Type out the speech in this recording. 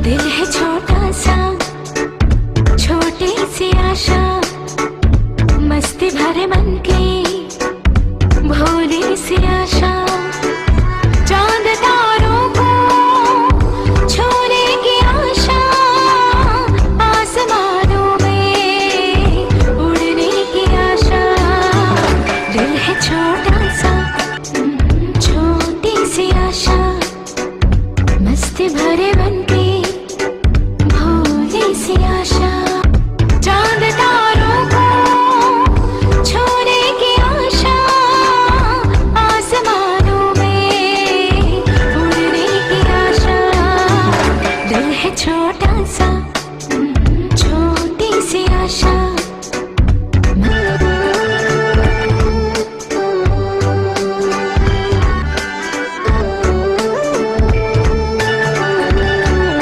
दिल है छोटा सा, छोटी सी आशा, मस्ती भरे मन की भोली सी आशा। चांद तारों को छूने की आशा, आसमानों में उड़ने की आशा। दिल है छोटा सा, छोटी सी आशा, मस्ती भरे मन की भोली सी आशा। चांद तारों को छूने की आशा, आसमानों में उड़ने की आशा। दिल है छोटा सा,